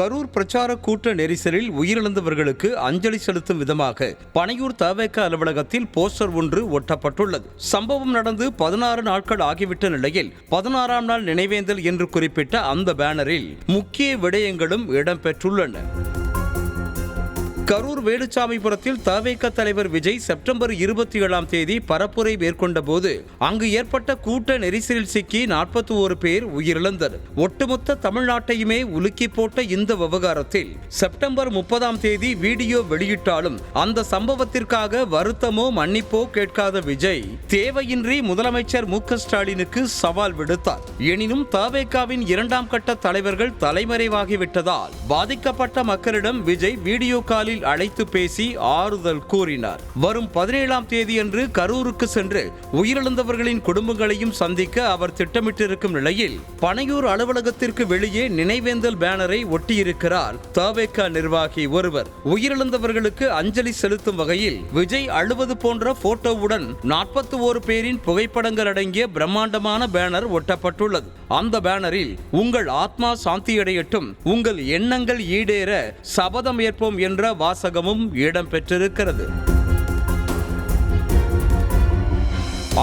கரூர் பிரச்சார கூட்ட நெரிசலில் உயிரிழந்தவர்களுக்கு அஞ்சலி செலுத்தும் விதமாக பனையூர் தவேக அலுவலகத்தில் போஸ்டர் ஒன்று ஒட்டப்பட்டுள்ளது. சம்பவம் நடந்து 16 நாட்கள் ஆகிவிட்ட நிலையில் 16ஆம் நாள் நினைவேந்தல் என்று குறிப்பிட்ட அந்த பேனரில் முக்கிய விடயங்களும் இடம்பெற்றுள்ளன. கரூர் வேலுச்சாமிபுரத்தில் தவேக தலைவர் விஜய் செப்டம்பர் 27ஆம் தேதி பரப்புரை மேற்கொண்ட போது அங்கு ஏற்பட்ட கூட்ட நெரிசலில் சிக்கி 41 பேர் உயிரிழந்தனர். ஒட்டுமொத்த தமிழ்நாட்டையுமே உலுக்கி போட்ட இந்த விவகாரத்தில் செப்டம்பர் 30ஆம் தேதி வீடியோ வெளியிட்டாலும் அந்த சம்பவத்திற்காக வருத்தமோ மன்னிப்போ கேட்காத விஜய் தேவையின்றி முதலமைச்சர் மு.க.ஸ்டாலினுக்கு சவால் விடுத்தார். எனினும் தவேகவின் 2ஆம் கட்ட தலைவர்கள் தலைமறைவாகிவிட்டதால் பாதிக்கப்பட்ட மக்களிடம் விஜய் வீடியோ காலில் அழைத்து பேசி ஆறுதல் கூறினார். வரும் 17ஆம் தேதியன்று கரூருக்கு சென்று உயிரிழந்தவர்களின் குடும்பங்களையும் சந்திக்க அவர் திட்டமிட்டிருக்கும் நிலையில் பனையூர் அலுவலகத்திற்கு வெளியே நினைவேந்தல் பேனரை ஒட்டியிருக்கிறார் தவேக நிர்வாகி ஒருவர். உயிரிழந்தவர்களுக்கு அஞ்சலி செலுத்தும் வகையில் விஜய் அழுவது போன்ற போட்டோவுடன் 41 பேரின் புகைப்படங்கள் அடங்கிய பிரம்மாண்டமான பேனர் ஒட்டப்பட்டுள்ளது. அந்த பேனரில் உங்கள் ஆத்மா சாந்தியடையட்டும், உங்கள் எண்ணங்கள் ஈடேற சபதம் ஏற்போம் என்ற வாசகமும் இடம்பெற்றிருக்கிறது.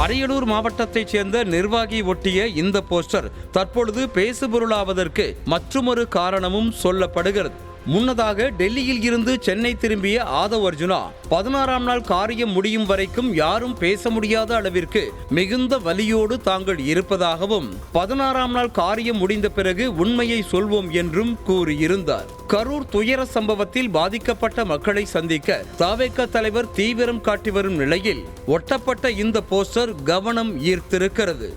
அரியலூர் மாவட்டத்தைச் சேர்ந்த நிர்வாகி ஒட்டிய இந்த போஸ்டர் தற்பொழுது பேசுபொருளாவதற்கு மற்றொரு காரணமும் சொல்லப்படுகிறது. முன்னதாக டெல்லியில் இருந்து சென்னை திரும்பிய ஆதவ் அர்ஜுனா 16ஆம் நாள் காரியம் முடியும் வரைக்கும் யாரும் பேச முடியாத அளவிற்கு மிகுந்த வலியோடு தாங்கள் இருப்பதாகவும் 16ஆம் நாள் காரியம் முடிந்த பிறகு உண்மையை சொல்வோம் என்றும் கூறியிருந்தார். கரூர் துயர சம்பவத்தில் பாதிக்கப்பட்ட மக்களை சந்திக்க தவேக தலைவர் தீவிரம் காட்டி வரும் நிலையில் ஒட்டப்பட்ட இந்த போஸ்டர் கவனம் ஈர்த்திருக்கிறது.